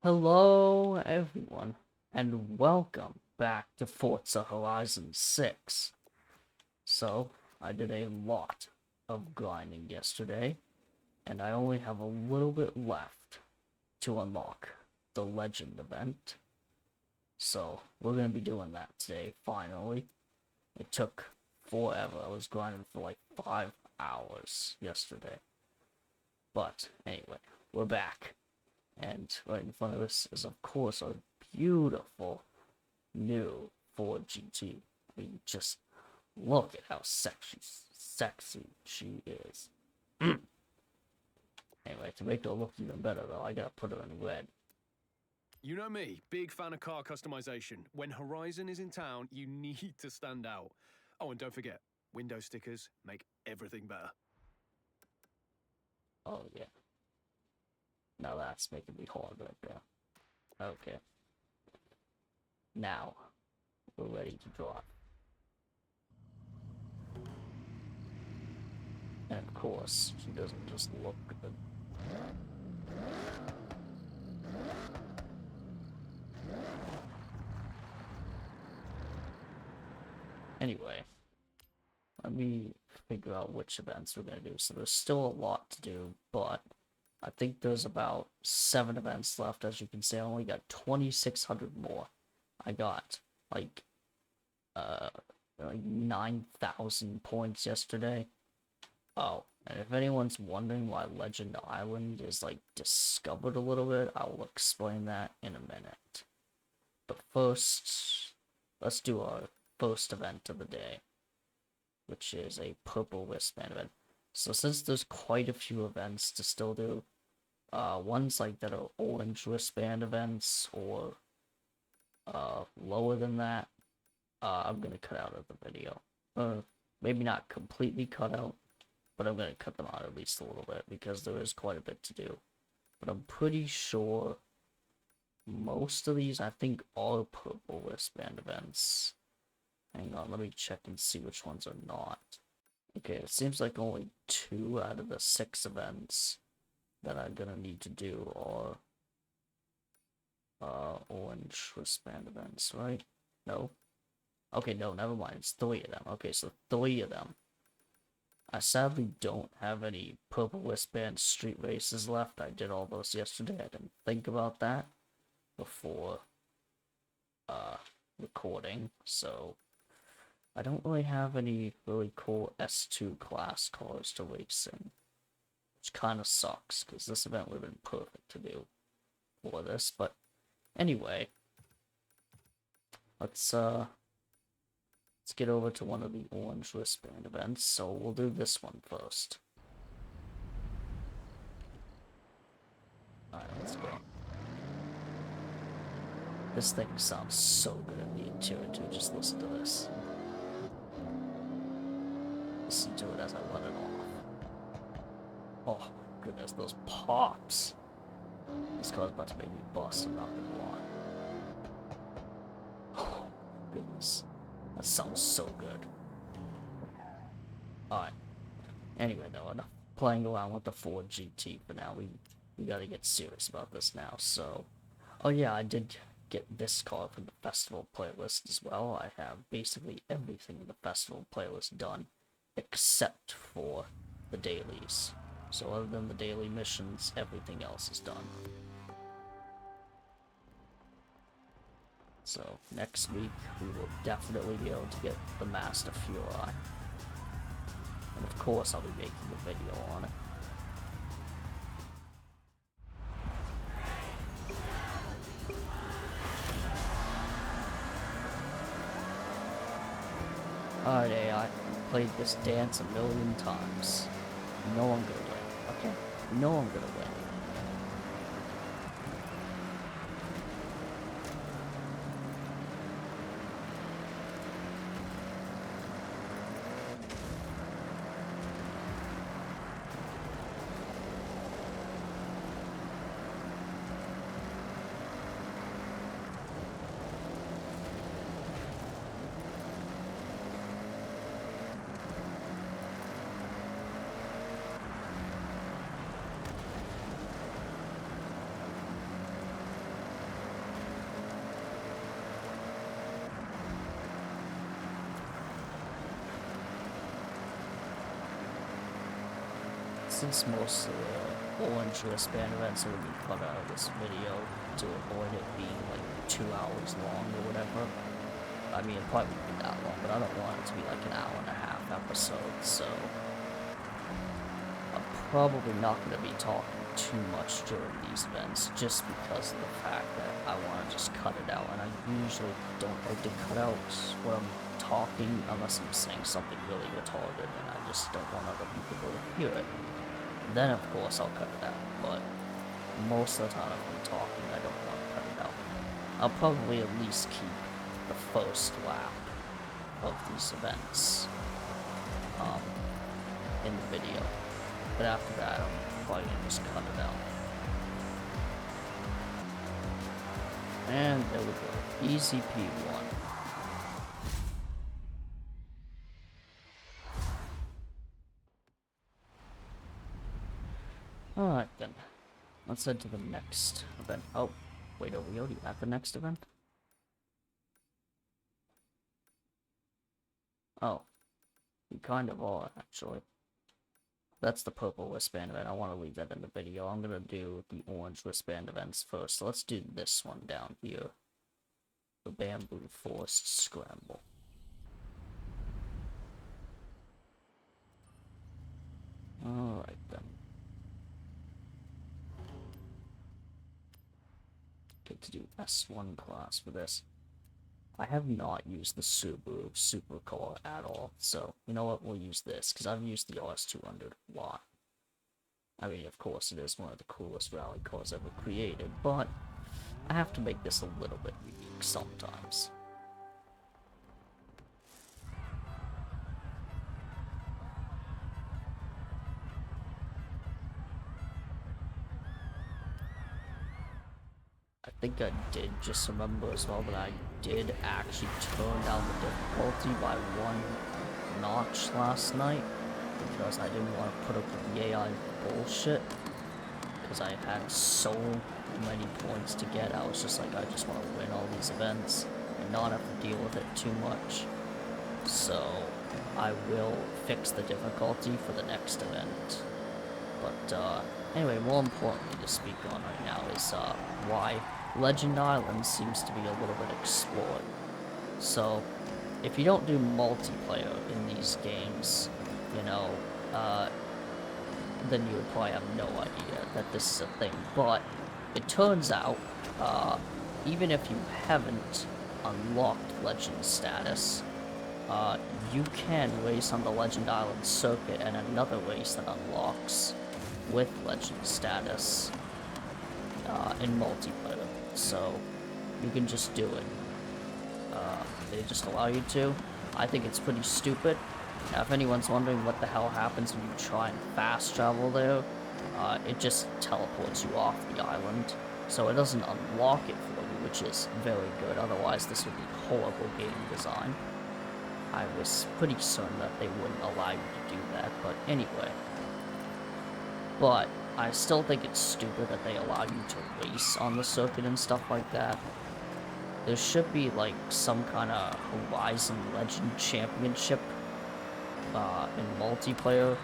Hello, everyone, and welcome back to Forza Horizon 6. So, I did a lot of grinding yesterday, and I only have a little bit left to unlock the Legend event. So, we're going to be doing that today, finally. It took forever. I was grinding for like 5 hours yesterday. But, anyway, we're back. And right in front of us is, of course, a beautiful new Ford GT. I mean, just look at how sexy she is. Anyway, to make her look even better, though, I gotta put her in red. You know me, big fan of car customization. When Horizon is in town, you need to stand out. Oh, and don't forget, window stickers make everything better. Oh, yeah. Now that's making me hard right there. Okay. Now, we're ready to drive. And of course, she doesn't just look good. Anyway, let me figure out which events we're gonna do. So there's still a lot to do, but I think there's about 7 events left. As you can see, I only got 2,600 more. I got like uh like 9,000 points yesterday. Oh, and if anyone's wondering why Legend Island is like discovered a little bit, I will explain that in a minute. But first, let's do our first event of the day, which is a purple wristband event. So since there's quite a few events to still do, ones like that are orange wristband events or lower than that, I'm gonna cut out of the video. Maybe not completely cut out, but I'm gonna cut them out at least a little bit because there is quite a bit to do. But I'm pretty sure most of these, I think, are purple wristband events. Hang on, let me check and see which ones are not. Okay, it seems like only 2 out of the 6 events that I'm gonna need to do are orange wristband events, right? No? Okay, no, never mind. It's 3 of them. Okay, so 3 of them. I sadly don't have any purple wristband street races left. I did all those yesterday. I didn't think about that before recording, so I don't really have any really cool S2 class cars to race in, which kind of sucks because this event would have been perfect to do for this. But anyway, let's get over to one of the orange wristband events. So we'll do this one first. Alright, let's go. This thing sounds so good in the interior too. Just listen to this. Listen to it as I let it off. Oh goodness, those pops. This car's about to make me bust, I'm not gonna lie. Oh goodness. That sounds so good. Alright. Anyway though, enough playing around with the Ford GT for now. We gotta get serious about this now, so... Oh yeah, I did get this car from the festival playlist as well. I have basically everything in the festival playlist done, except for the dailies. So other than the daily missions, everything else is done. So next week, we will definitely be able to get the Master Fury. And of course, I'll be making a video on it. Alright, AI, I've played this dance a million times. You know I'm gonna win, okay? You know I'm gonna win. since most of the orange wristband events are going to be cut out of this video to avoid it being like 2 hours long or whatever. I mean, it probably won't be that long, but I don't want it to be like an hour and a half episode, so I'm probably not going to be talking too much during these events, just because of the fact that I want to just cut it out, and I usually don't like to cut out what I'm talking unless I'm saying something really retarded, and I just don't want other people to hear it. Then, of course, I'll cut it out, but most of the time if I'm talking, I don't want to cut it out. I'll probably at least keep the first lap of these events in the video, but after that I'm probably gonna just cut it out. And there we go, easy P1. Alright then, let's head to the next event. Oh, wait, are we already at the next event? Oh, we kind of are, actually. That's the purple wristband event. I want to leave that in the video. I'm going to do the orange wristband events first. So let's do this one down here. The Bamboo Forest Scramble. Alright then. Get to do S1 class for this. I have not used the Subaru Supercar at all, so you know what, we'll use this, because I've used the RS200 a lot. I mean, of course, it is one of the coolest rally cars ever created, but I have to make this a little bit unique sometimes. I think I did just remember as well that I did actually turn down the difficulty by 1 notch last night because I didn't want to put up with the AI bullshit, because I had so many points to get. I was just like, I just want to win all these events and not have to deal with it too much. So I will fix the difficulty for the next event. But anyway, more importantly to speak on right now is why Legend Island seems to be a little bit explored. So if you don't do multiplayer in these games, you know, then you would probably have no idea that this is a thing. But it turns out, even if you haven't unlocked Legend status, you can race on the Legend Island circuit, and another race that unlocks with Legend status in multiplayer. So you can just do it. They just allow you to. I think it's pretty stupid. Now, if anyone's wondering what the hell happens when you try and fast travel there, it just teleports you off the island. So it doesn't unlock it for you, which is very good. Otherwise, this would be horrible game design. I was pretty certain that they wouldn't allow you to do that, but anyway. But I still think it's stupid that they allow you to race on the circuit and stuff like that. There should be, like, some kind of Horizon Legend Championship in multiplayer,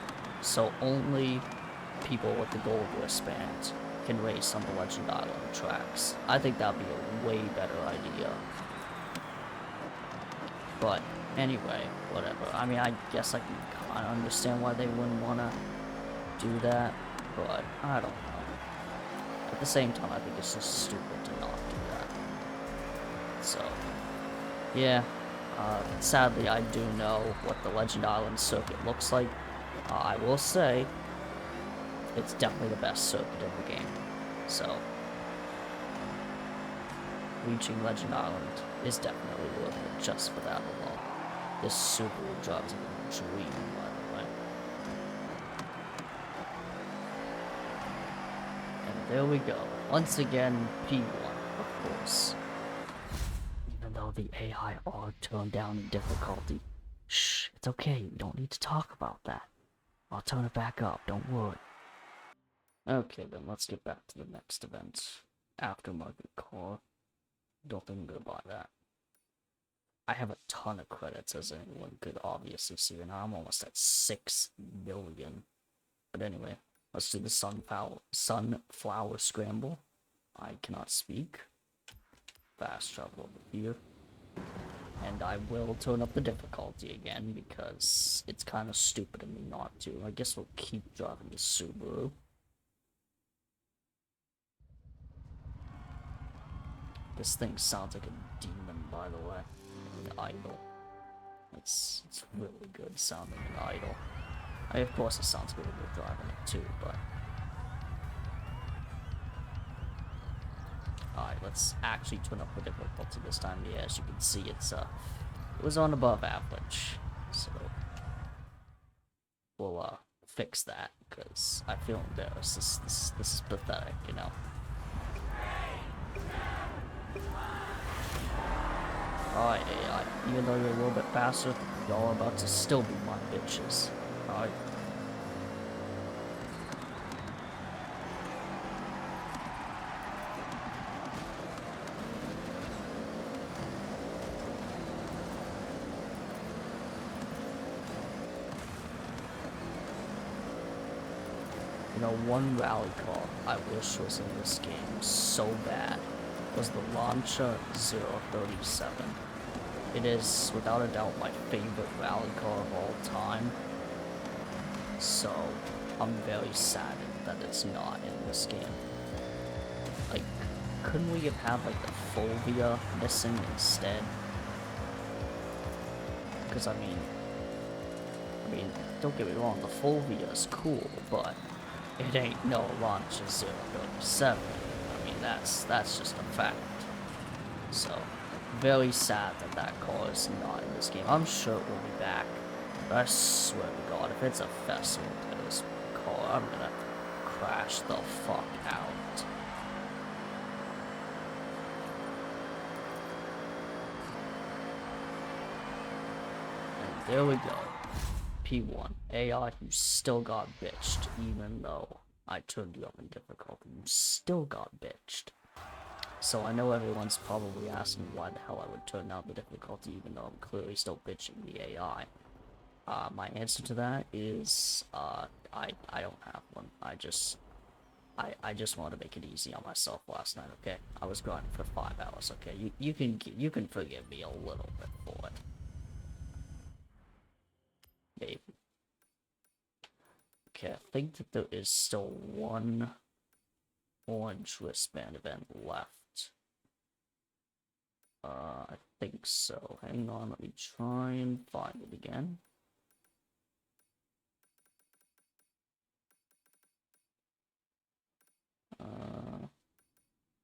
so only people with the gold wristband can race on the Legend Island tracks. I think that'd be a way better idea. But anyway, whatever. I mean, I guess I can kind of understand why they wouldn't want to do that, but I don't know. At the same time, I think it's just stupid to not do that. So, yeah. Sadly, I do know what the Legend Island circuit looks like. I will say, it's definitely the best circuit in the game. So, reaching Legend Island is definitely worth it just for that alone. This Subaru drives like a dream, by the way. And there we go. Once again, P1, of course. Though the AI are turned down in difficulty. Shh, it's okay, we don't need to talk about that. I'll turn it back up, don't worry. Okay then, let's get back to the next event. Aftermarket car. Don't think I'm gonna buy that. I have a ton of credits, as anyone could obviously see, and I'm almost at 6 million. But anyway, Let's do the sunflower scramble. I cannot speak. Fast travel over here. And I will turn up the difficulty again because it's kind of stupid of me not to. I guess we'll keep driving the Subaru. This thing sounds like a demon, by the way. An idol. It's really good sounding an idol. I mean, of course it sounds good when you're driving it too, but... Alright, let's actually turn up the difficulty this time. Yeah, as you can see, it was on above average. So, we'll, fix that, because I feel embarrassed. This is pathetic, you know? Alright, AI, even though you're a little bit faster, y'all are about to still be my bitches. Alright? You know, one rally car I wish was in this game so bad was the Lancia 037. It is, without a doubt, my favorite rally car of all time. So, I'm very saddened that it's not in this game. Like, couldn't we have had, like, the Fulvia missing instead? Because, I mean, don't get me wrong, the Fulvia is cool, but it ain't no Lancia 037. I mean, that's just a fact. So, very sad that that car is not in this game. I'm sure it will be back, but I swear to God, if it's a festival to this car, I'm gonna crash the fuck out. And there we go. P1. AI, you still got bitched, even though I turned you up in difficulty. You still got bitched. So I know everyone's probably asking why the hell I would turn down the difficulty, even though I'm clearly still bitching the AI. My answer to that is, I don't have one. I just wanted to make it easy on myself last night, okay? I was grinding for 5 hours, okay? You can forgive me a little bit for it. Maybe. Okay, I think that there is still one orange wristband event left. I think so. Hang on, let me try and find it again.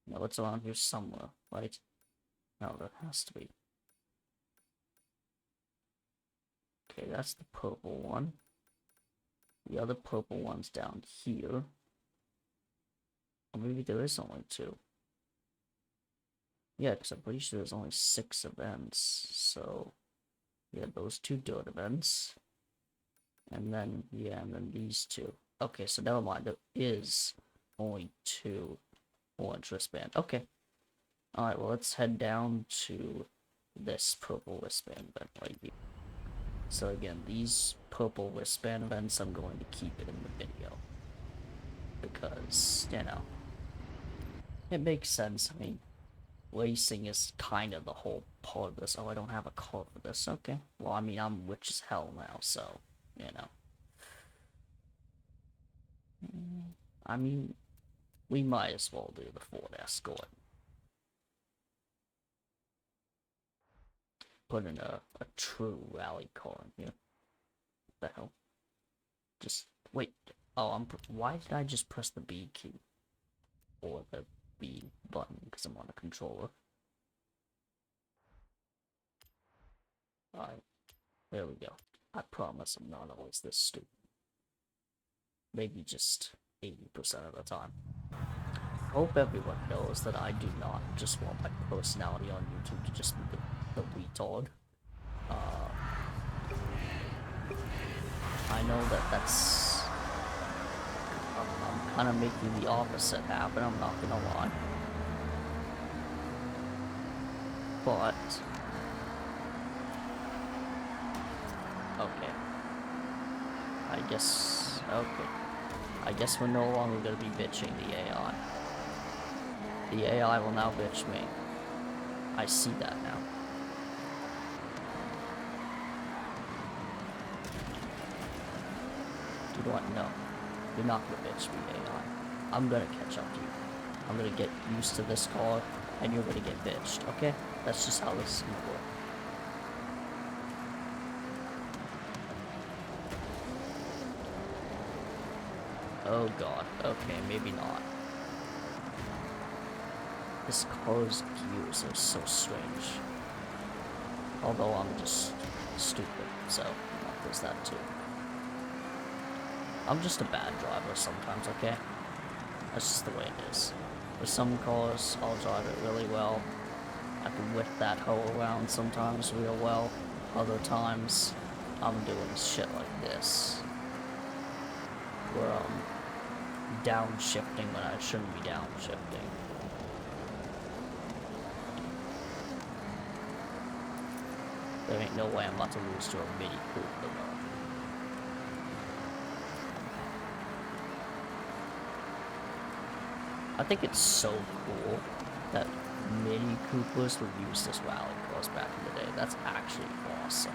No, it's around here somewhere, right? No, there has to be. Okay, that's the purple one. The other purple one's down here. Or maybe there is only 2. Yeah, because I'm pretty sure there's only 6 events. So, yeah, those 2 dirt events. And then, yeah, and then these 2. Okay, so never mind. There is only 2 orange wristband. Okay. Alright, well, let's head down to this purple wristband event right here. So again, these purple wristband events, I'm going to keep it in the video. Because, you know, it makes sense. I mean, racing is kind of the whole part of this. Oh, I don't have a car for this. Okay. Well, I mean, I'm rich as hell now, so, you know. I mean, we might as well do the Ford Escort. Put in a true rally car in here. What the hell? Just, wait. Oh, why did I just press the B key? Or the B button, because I'm on a controller. Alright, there we go. I promise I'm not always this stupid. Maybe just 80% of the time. I hope everyone knows that I do not just want my personality on YouTube to just be the retard. I know that's... I'm kind of making the opposite happen, I'm not gonna lie. But... okay. I guess... okay. I guess we're no longer gonna be bitching the AI. The AI will now bitch me. I see that now. You know what? No. You're not gonna bitch me, AI. I'm gonna catch up to you. I'm gonna get used to this car, and you're gonna get bitched, okay? That's just how this is gonna work. Oh god. Okay, maybe not. This car's gears are so strange. Although I'm just stupid, so there's that too. I'm just a bad driver sometimes, okay? That's just the way it is. With some cars, I'll drive it really well. I can whip that hoe around sometimes real well. Other times, I'm doing shit like this. Where I'm downshifting when I shouldn't be downshifting. There ain't no way I'm about to lose to a Mini Cooper though. I think it's so cool that Mini Coopers would use this rally course back in the day. That's actually awesome.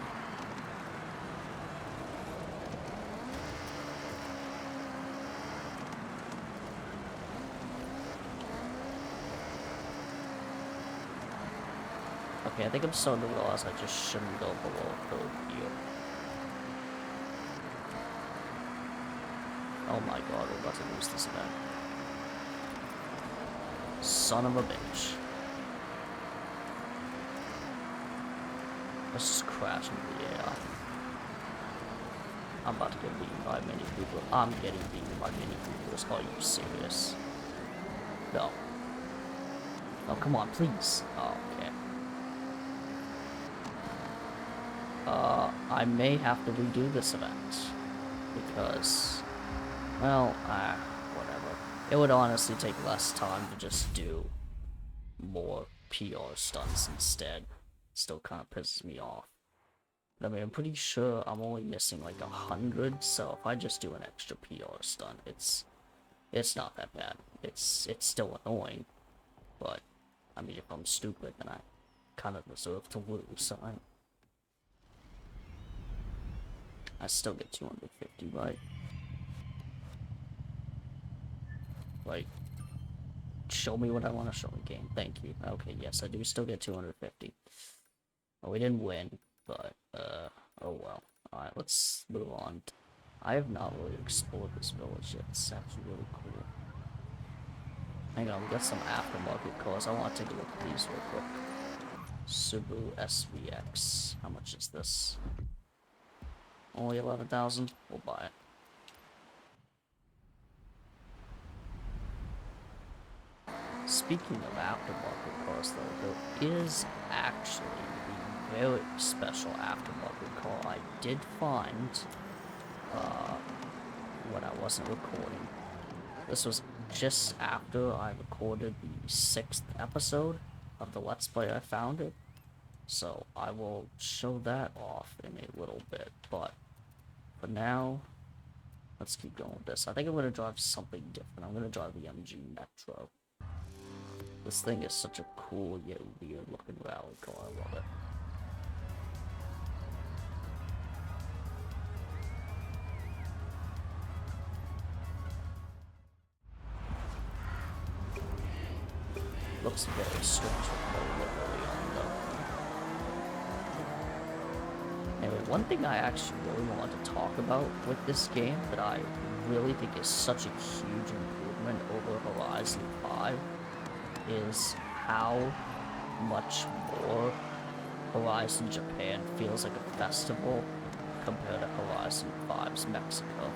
Okay, I think I'm starting to realize I just shouldn't go below third gear. Oh my god, we're about to lose this event. Son of a bitch. Let's just crash into the AI. I'm about to get beaten by Mini Cooper. I'm getting beaten by Mini Coopers. Are you serious? No. Oh, come on, please. Oh, okay. I may have to redo this event. Because, well, whatever. It would honestly take less time to just do more PR stunts instead. Still kind of pisses me off. But I mean, I'm pretty sure I'm only missing like 100, so if I just do an extra PR stunt, it's not that bad. It's still annoying, but I mean, if I'm stupid, then I kind of deserve to lose. So I still get 250, right? Like, show me what I want to show me, game. Thank you. Okay, yes, I do still get 250. Well, we didn't win, but, oh well. Alright, let's move on. I have not really explored this village yet. It's actually really cool. Hang on, we got some aftermarket cars. I want to take a look at these real quick. Subaru SVX. How much is this? Only 11,000? We'll buy it. Speaking of aftermarket cars, though, there is actually a very special aftermarket car I did find when I wasn't recording. This was just after I recorded the 6th episode of the Let's Play. I found it, so I will show that off in a little bit, but for now, let's keep going with this. I think I'm going to drive something different. I'm going to drive the MG Metro. This thing is such a cool yet weird looking rally car. I love it. Looks very strange early on though. Anyway, one thing I actually really want to talk about with this game that I really think is such a huge improvement over Horizon 5 is how much more Horizon Japan feels like a festival compared to Horizon 5's Mexico.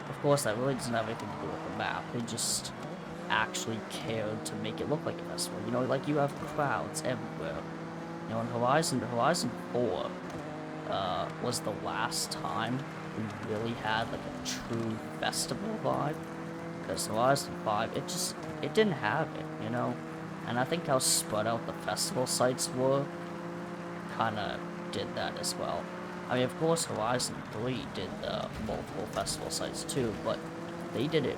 Of course, that really doesn't have anything to do with the map. They just actually cared to make it look like a festival. You know, like you have crowds everywhere. You know, in Horizon 4 was the last time we really had like a true festival vibe. Because Horizon 5, it didn't have it, you know? And I think how spread out the festival sites were kind of did that as well. I mean, of course, Horizon 3 did the multiple festival sites too, but they did it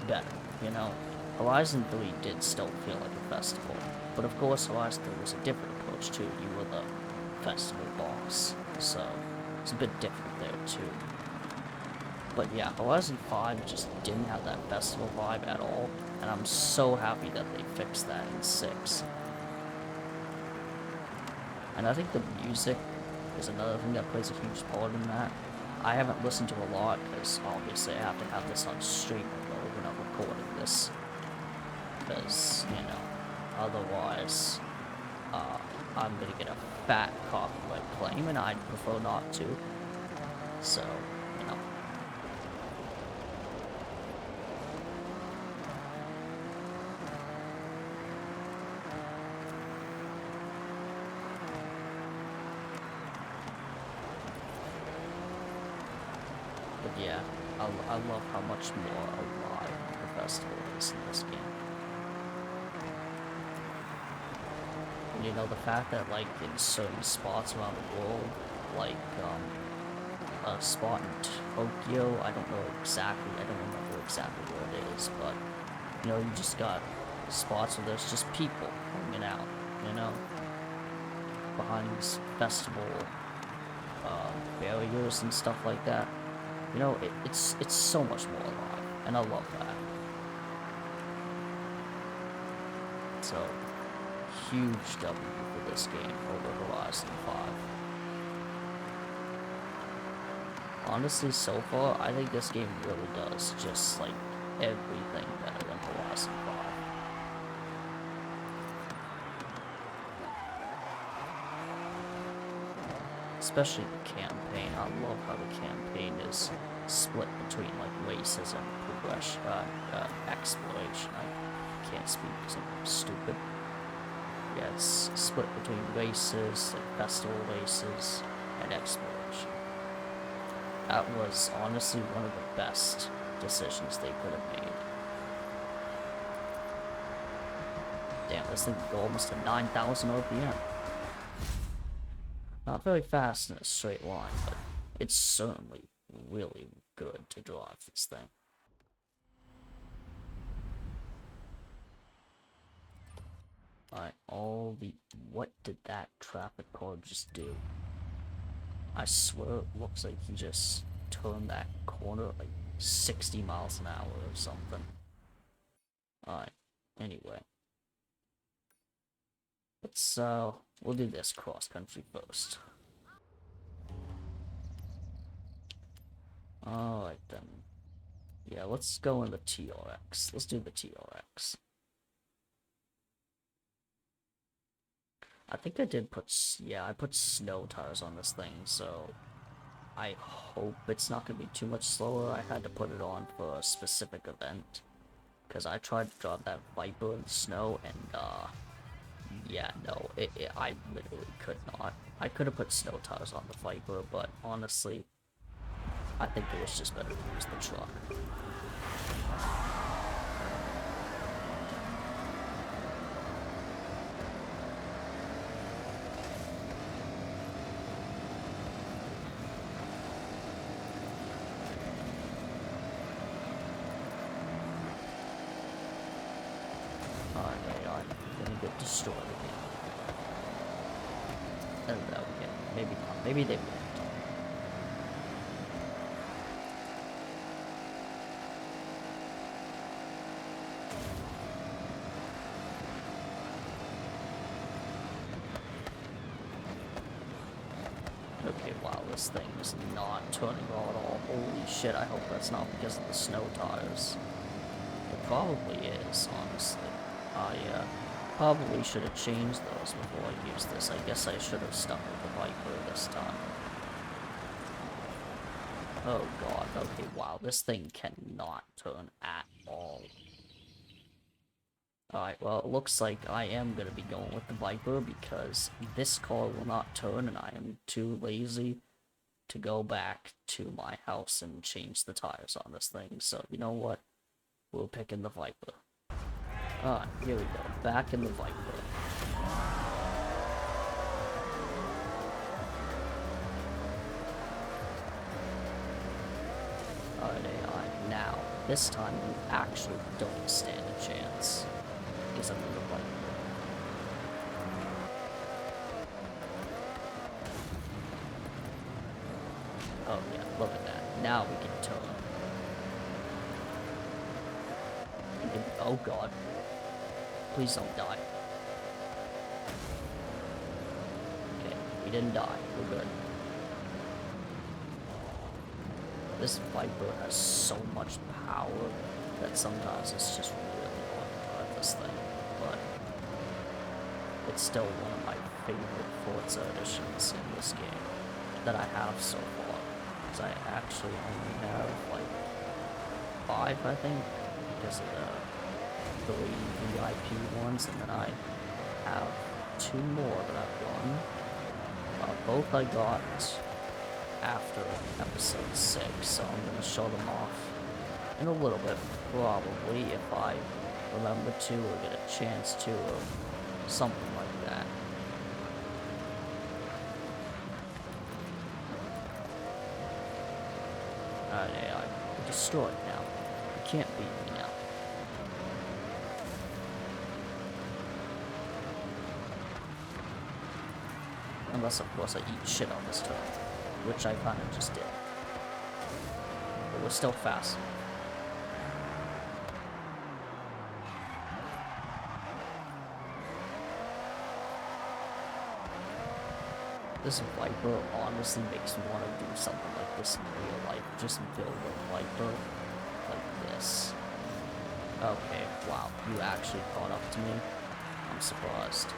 better, you know? Horizon 3 did still feel like a festival, but of course, Horizon 3 was a different approach too. You were the festival boss, so it's a bit different there too. But yeah, Horizon 5 just didn't have that festival vibe at all, and I'm so happy that they fixed that in 6. And I think the music is another thing that plays a huge part in that. I haven't listened to a lot, because obviously I have to have this on stream mode when I'm recording this. Because, you know, otherwise, I'm gonna get a fat copyright claim, and I'd prefer not to. So, you know. But yeah, I love how much more alive the festival is in this game. And you know, the fact that, like, in certain spots around the world, like, a spot in Tokyo, I don't remember exactly where it is, but, you know, you just got spots where there's just people hanging out, you know, behind these festival, barriers and stuff like that. You know, it's so much more alive, and I love that. So, huge W for this game over Horizon 5. Honestly, so far, I think this game really does just, like, everything better than Horizon 5. Especially the campaign. I love how the campaign is split between, like, races and progression, exploration. I can't speak because I'm stupid. Yeah, it's split between races, like festival races, and exploration. That was honestly one of the best decisions they could have made. Damn, this thing can go almost to 9,000 RPM. Not very fast in a straight line, but it's certainly really good to drive this thing. Alright, what did that traffic car just do? I swear it looks like he just turned that corner like 60 miles an hour or something. Alright, anyway. Let's, we'll do this cross-country first. Alright then. Yeah, let's go in the TRX. Let's do the TRX. I think I did put, I put snow tires on this thing, so I hope it's not going to be too much slower. I had to put it on for a specific event, because I tried to drive that Viper in the snow, and, yeah, no, I literally could not. I could have put snow tires on the Viper, but honestly, I think it was just better to use the truck. Get destroyed again. And okay, maybe not. Maybe they won't. Okay, wow, this thing is not turning at all. Holy shit, I hope that's not because of the snow tires. It probably is, honestly. Probably should have changed those before I used this. I guess I should have stuck with the Viper this time. Oh god, okay, wow, this thing cannot turn at all. Alright, well, it looks like I am gonna be going with the Viper because this car will not turn and I am too lazy to go back to my house and change the tires on this thing. So, you know what? We're picking the Viper. Alright, here we go. Back in the Viper. This time you actually don't stand a chance. Because I'm gonna bite you. Oh yeah, look at that. Now we can turn. Oh god. Please don't die. Okay, we didn't die. We're good. This Viper has so much power that sometimes it's just really hard to drive this thing. But it's still one of my favorite Forza editions in this game that I have so far. Because I actually only have like 5, I think, because of the 3 VIP ones, and then I have 2 more that I've won. Both I got after episode 6, so I'm going to show them off in a little bit, probably, if I remember to or get a chance to, or something like that. Alright, AI, we're destroyed now. You can't beat me now. Unless, of course, I eat shit on this turn, which I kind of just did. But we're still fast. This Viper honestly makes me want to do something like this in real life. Just build a Viper like this. Okay, wow, you actually caught up to me. I'm surprised.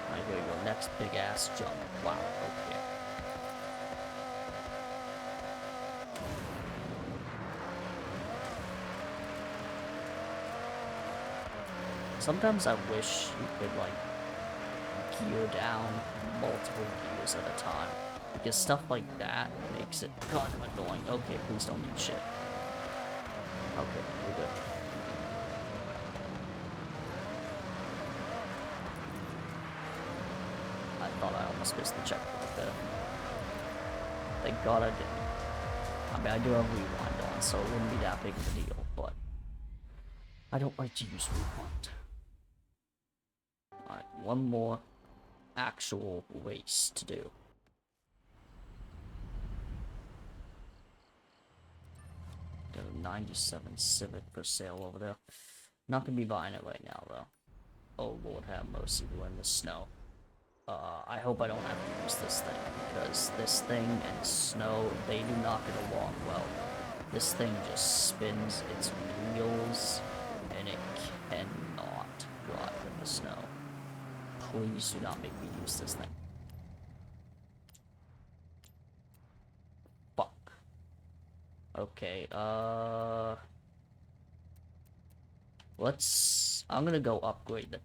Alright, here we go. Next big ass jump. Wow, okay. Sometimes I wish you could, like, gear down multiple gears at a time. Because stuff like that makes it kind of annoying. Okay, please don't eat shit. Okay, we're good. I thought I almost missed the checkpoint there. Thank God I didn't. I mean, I do have rewind on, so it wouldn't be that big of a deal, but I don't like to use rewind. Alright, one more actual race to do. Got a 97 Civic for sale over there. Not gonna be buying it right now, though. Oh, Lord have mercy, we're in the snow. I hope I don't have to use this thing, because this thing and snow, they do not get along well. This thing just spins its wheels, and it cannot drive in the snow. Please do not make me use this thing. Fuck. Okay, I'm gonna go upgrade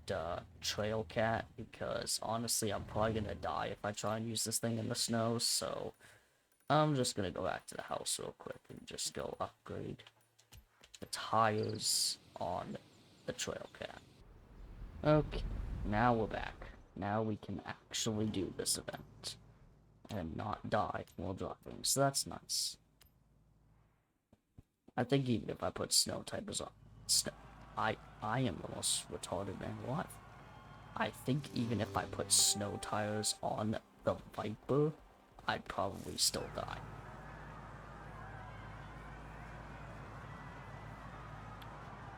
the trail cat, because honestly I'm probably gonna die if I try and use this thing in the snow, so I'm just gonna go back to the house real quick and just go upgrade the tires on the trail cat. Okay, now we're back. Now we can actually do this event and not die while driving, so that's nice. I think even if I put snow tires on, I am the most retarded man alive. I think even if I put snow tires on the Viper, I'd probably still die.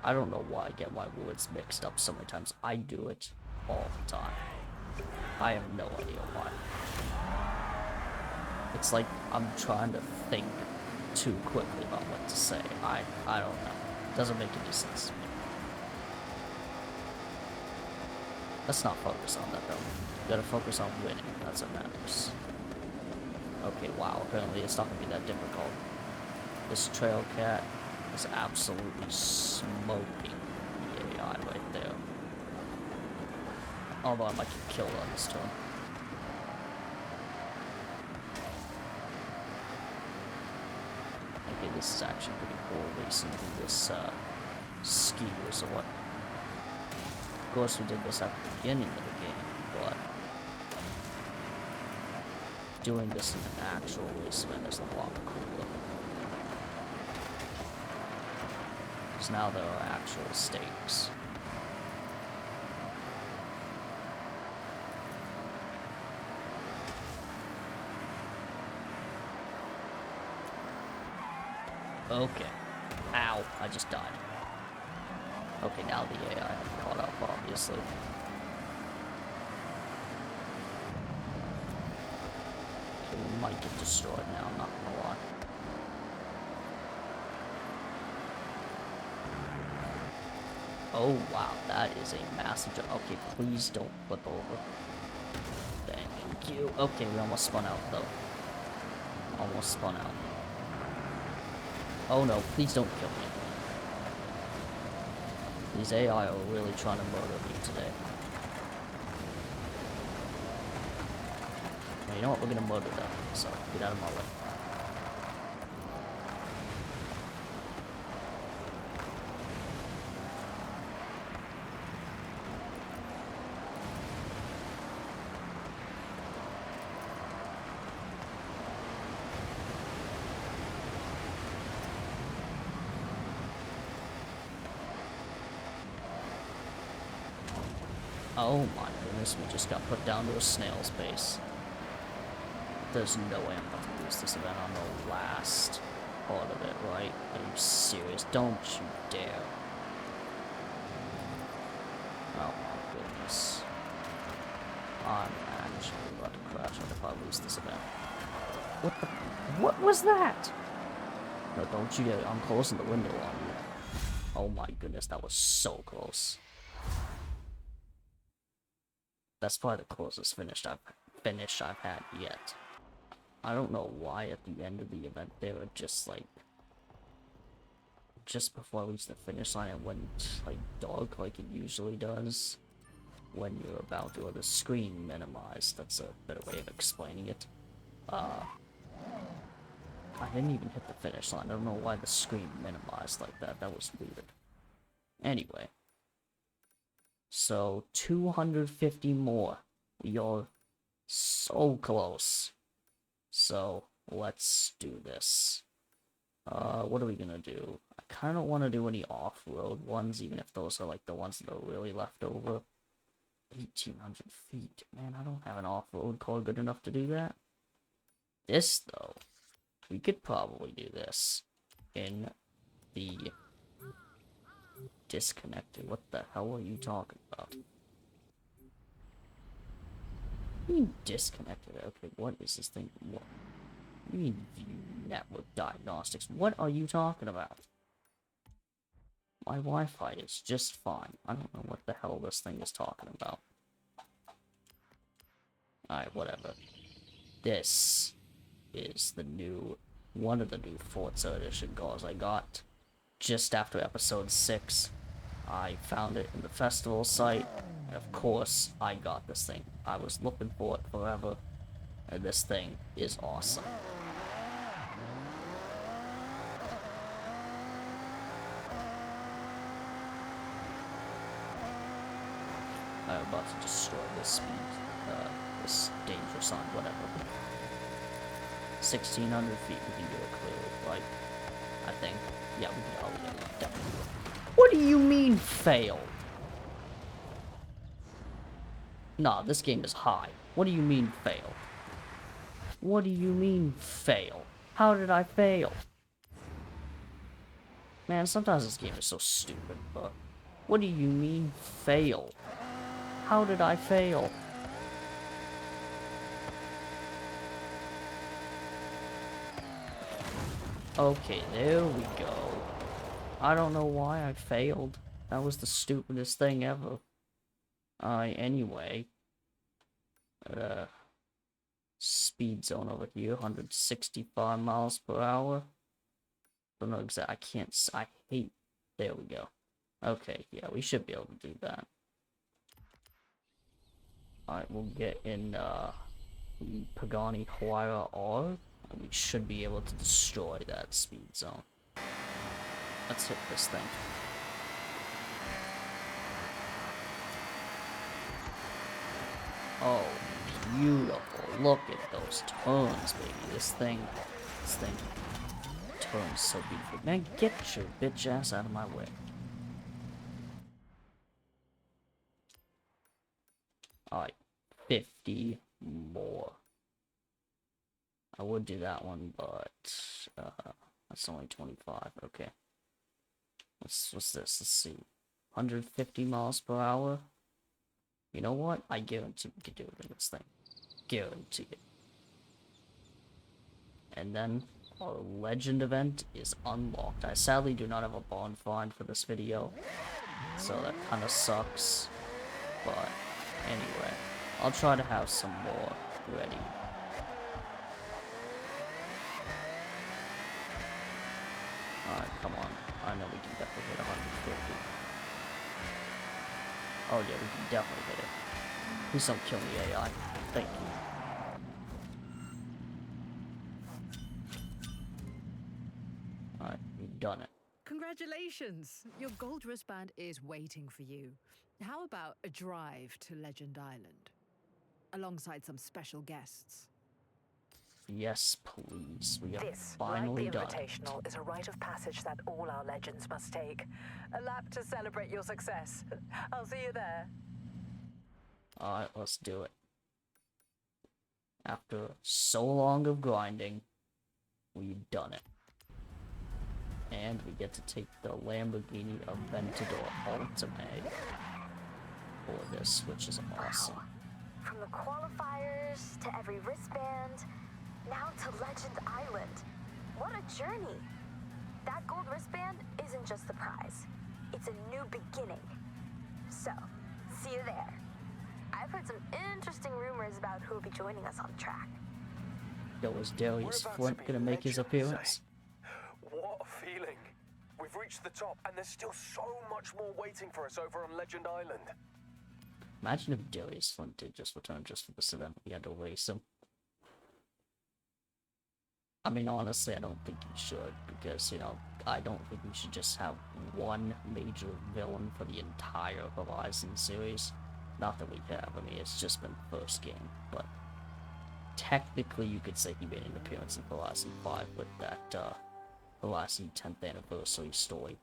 I don't know why I get my words mixed up so many times. I do it all the time. I have no idea why. It's like I'm trying to think too quickly about what to say. I don't know. It doesn't make any sense to me. Let's not focus on that though. We gotta focus on winning. That's what matters. Okay, wow. Apparently it's not gonna be that difficult. This trail cat is absolutely smoking the AI right there. Although I might get killed on this turn. Okay, this is actually pretty cool racing through this ski resort. Of course we did this at the beginning of the game, but doing this in an actual race event is a lot cooler. Because now there are actual stakes. Okay. Ow, I just died. Okay, now the AI have caught up, obviously. We might get destroyed now, I'm not gonna lie. Oh wow, that is a massive jump. Okay, please don't flip over. Thank you. Okay, we almost spun out though. Almost spun out. Oh no, please don't kill me. These AI are really trying to murder me today. Well, you know what? We're gonna murder them, so get out of my way. Oh my goodness, we just got put down to a snail's pace. There's no way I'm about to lose this event on the last part of it, right? Are you serious? Don't you dare. Oh my goodness. I'm actually about to crash if I lose this event. What the? What was that? No, don't you dare. I'm closing the window on you. Oh my goodness, that was so close. That's probably the closest finish I've had yet. I don't know why at the end of the event they were just like, just before I reached the finish line it went like dark like it usually does when you're about to, or the screen minimized. That's a better way of explaining it. I didn't even hit the finish line. I don't know why the screen minimized like that. That was weird. Anyway. So, 250 more. We are so close. So, let's do this. What are we gonna do? I kind of want to do any off-road ones, even if those are like the ones that are really left over. 1,800 feet. Man, I don't have an off-road car good enough to do that. This, though, we could probably do this in the disconnected. What the hell are you talking about? You mean disconnected? Okay, what is this thing? What? You mean view network diagnostics? What are you talking about? My Wi-Fi is just fine. I don't know what the hell this thing is talking about. Alright, whatever. This is the new, one of the new Forza Edition cars I got just after episode 6. I found it in the festival site, and of course, I got this thing. I was looking for it forever, and this thing is awesome. I'm about to destroy this speed, this danger sign, whatever. 1,600 feet, we can do it clearly, right? I think. Yeah, we can, oh yeah, definitely. What do you mean, fail? Nah, this game is high. What do you mean, fail? What do you mean, fail? How did I fail? Man, sometimes this game is so stupid, but... What do you mean, fail? How did I fail? Okay, there we go. I don't know why I failed. That was the stupidest thing ever. Anyway. Speed zone over here, 165 miles per hour. Don't know exactly, I hate, there we go. Okay, yeah, we should be able to do that. Alright, we'll get in, Pagani Huayra R, and we should be able to destroy that speed zone. Let's hit this thing. Oh beautiful. Look at those turns, baby. This thing turns so beautiful. Man, get your bitch ass out of my way. Alright, 50 more. I would do that one, but that's only 25. Okay. What's this? Let's see. 150 miles per hour. You know what? I guarantee we can do it in this thing. Guarantee it. And then our legend event is unlocked. I sadly do not have a bonfire for this video, so that kind of sucks. But anyway, I'll try to have some more ready. Alright, come on. I know we can definitely hit 150. Oh yeah, we can definitely hit it. Please don't kill me, AI. Thank you. Alright, we've done it. Congratulations! Your gold wristband is waiting for you. How about a drive to Legend Island? Alongside some special guests. Yes, please. We have This, finally like the done it. Invitational, is a rite of passage that all our legends must take. A lap to celebrate your success. I'll see you there. Alright, let's do it. After so long of grinding, we've done it. And we get to take the Lamborghini Aventador Ultimate for this, which is awesome. From the qualifiers to every wristband, now to Legend Island. What a journey! That gold wristband isn't just the prize. It's a new beginning. So, see you there. I've heard some interesting rumors about who will be joining us on track. Yo, is Darius Flint gonna make his appearance? What a feeling. We've reached the top, and there's still so much more waiting for us over on Legend Island. Imagine if Darius Flint did just return just for this event. We had to race him. I mean, honestly, I don't think you should, because, you know, I don't think we should just have one major villain for the entire Horizon series. Not that we have, I mean, it's just been the first game, but technically you could say he made an appearance in Horizon 5 with that, Horizon 10th anniversary story.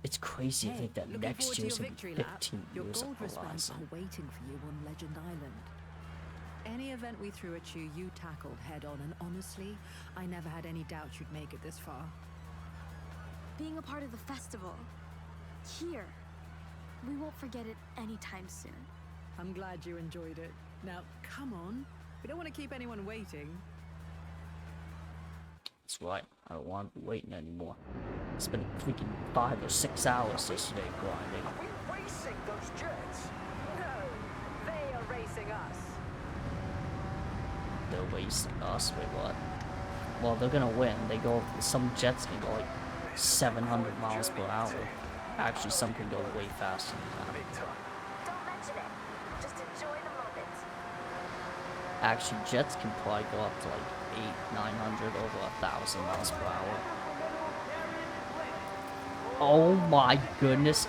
It's crazy to think that looking next forward to year's your gonna be victory lap. 15 Your years gold of wristbands Horizon. are waiting for you on Legend Island. Any event we threw at you, you tackled head on, and honestly, I never had any doubt you'd make it this far. Being a part of the festival, here, we won't forget it anytime soon. I'm glad you enjoyed it. Now, come on. We don't want to keep anyone waiting. That's right, I don't want to be waiting anymore. It's been freaking 5 or 6 hours yesterday grinding. Are we racing those jets? No, they are racing us. They're racing us, wait, what? Well, they're gonna win. They go, some jets can go like 700 miles per hour. Actually, some can go way faster than that. Big time. Don't mention it. Just enjoy the moment. Actually, jets can probably go up to like 800, 900, over 1,000 miles per hour. Oh my goodness,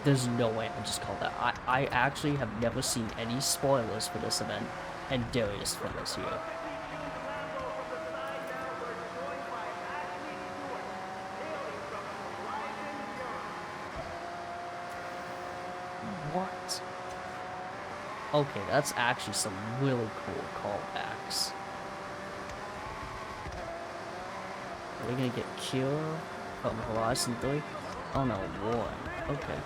there's no way I just called that. I actually have never seen any spoilers for this event, and Darius Flint is here. What? Okay, that's actually some really cool callbacks. Are we gonna get Kira from Horizon 3? Oh no, Warren. Okay.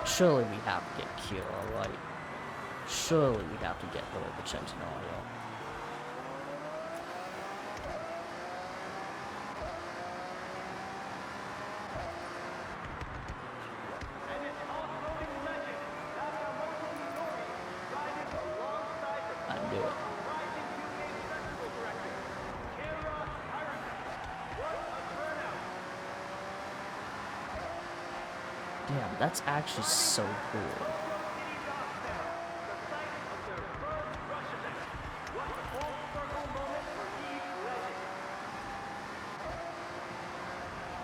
Surely we have to get Kira, right? Surely we have to get her over Centenario. I knew it. Damn, that's actually so cool.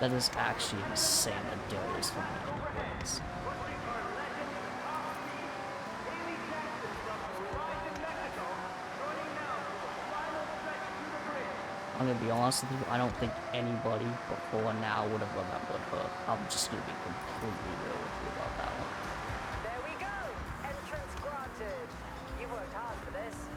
That is actually insane that Darius from wins. I'm gonna be honest with you, I don't think anybody before now would have remembered her. I'm just gonna be completely real with you about that one. There we go. Entrance granted. You've worked hard for this.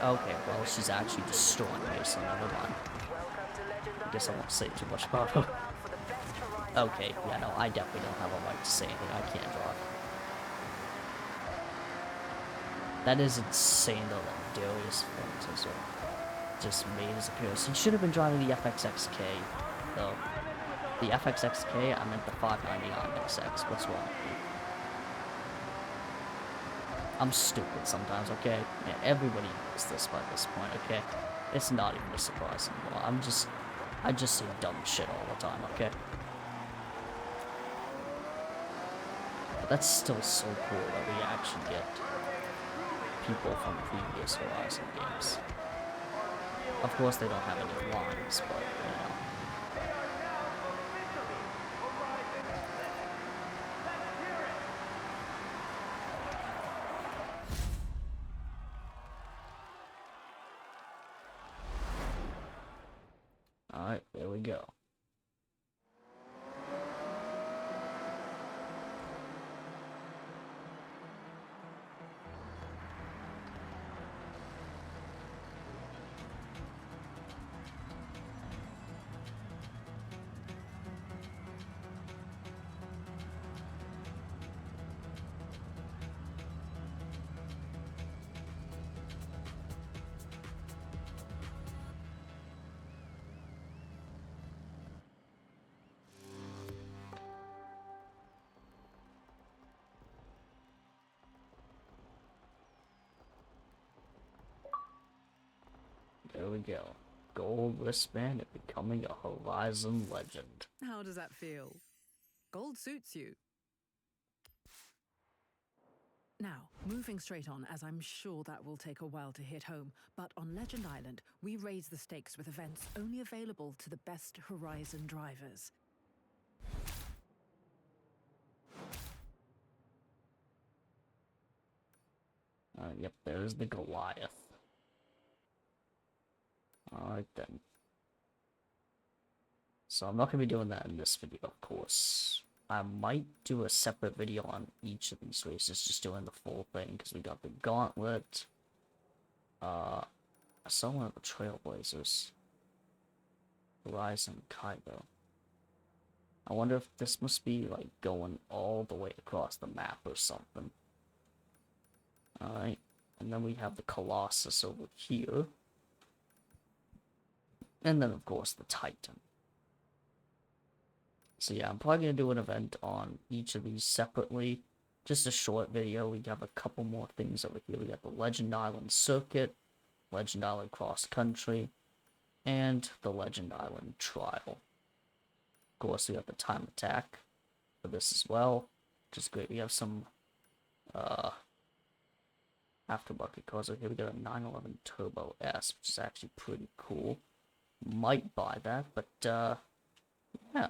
Okay, well, she's actually destroying me, so never mind. Welcome to Legend I guess I Island. won't say too much about her. Ground for the best Horizon Okay, actual yeah, no, I definitely don't have a right to say anything. I can't drive. That is insane, though, that Darius Fuentes just made his appearance. He should have been driving the FXXK, though. The FXXK, I meant the 599 XX. What's wrong with me? I'm stupid sometimes, okay? Yeah, everybody knows this by this point, okay? It's not even a surprise anymore. I just say dumb shit all the time, okay? But that's still so cool that we actually get people from previous Horizon games. Of course, they don't have any lines, but, you know. Alright, there we go. There we go. Gold wristband and becoming a Horizon legend. How does that feel? Gold suits you. Now, moving straight on, as I'm sure that will take a while to hit home, but on Legend Island, we raise the stakes with events only available to the best Horizon drivers. Yep, there's the Goliath. Alright then. So I'm not going to be doing that in this video, of course. I might do a separate video on each of these races, just doing the full thing, because we got the Gauntlet. I saw one of the Trailblazers. Horizon Kaido. I wonder if this must be, like, going all the way across the map or something. Alright. And then we have the Colossus over here. And then, of course, the Titan. So yeah, I'm probably going to do an event on each of these separately. Just a short video. We have a couple more things over here. We got the Legend Island Circuit, Legend Island Cross Country, and the Legend Island Trial. Of course, we have the Time Attack for this as well, which is great. We have some aftermarket cars over here. We got a 911 Turbo S, which is actually pretty cool. Might buy that, but yeah.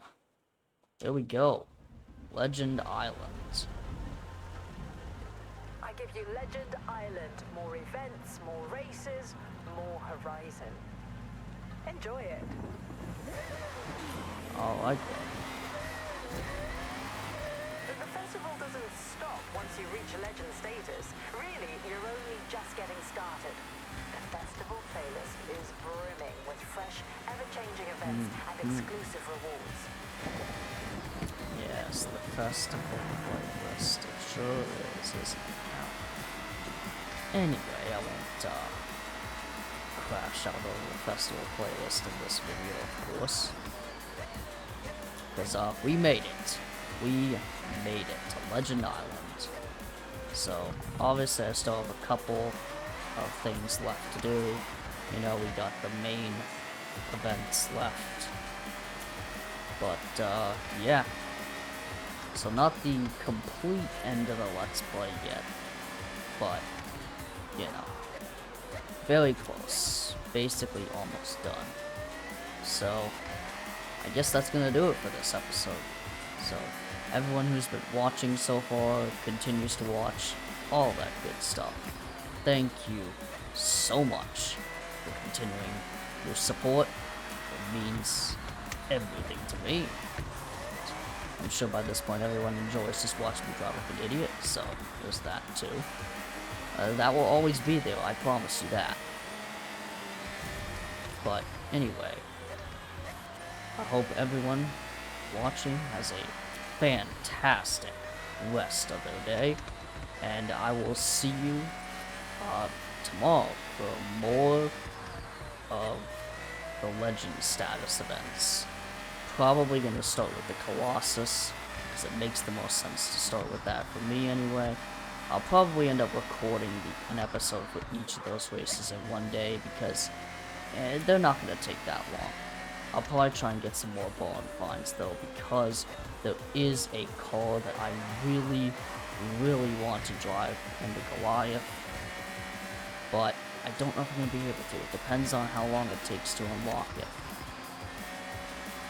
There we go. Legend Island. I give you Legend Island. More events, more races, more Horizon. Enjoy it. Alright then. But the festival doesn't stop once you reach Legend status. Really, you're only just getting started. The festival playlist is brimming with fresh, ever-changing events and exclusive rewards. Yes, the festival playlist. It sure is, isn't it? Anyway, I won't crash out over the festival playlist in this video, of course. Because we made it. We made it to Legend Island. So, obviously I still have a couple of things left to do. You know, we got the main events left. But, yeah. So not the complete end of the Let's Play yet. But, you know, very close. basically almost done. So, I guess that's gonna do it for this episode. So, everyone who's been watching so far, continues to watch, all that good stuff. Thank you so much for continuing your support. It means everything to me. I'm sure by this point everyone enjoys just watching me drive like an idiot, so there's that too. That will always be there, I promise you that. But anyway, I hope everyone watching has a fantastic rest of their day, and I will see you tomorrow for more of the Legend status events. Probably going to start with the Colossus, because it makes the most sense to start with that for me anyway. I'll probably end up recording an episode for each of those races in one day, because they're not going to take that long. I'll probably try and get some more ball and finds though, because there is a car that I really, really want to drive in the Goliath, but I don't know if I'm going to be able to. It depends on how long it takes to unlock it.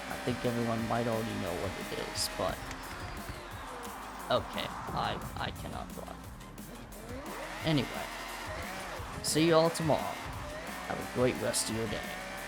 I think everyone might already know what it is, but okay, I cannot drive. Anyway, see you all tomorrow. Have a great rest of your day.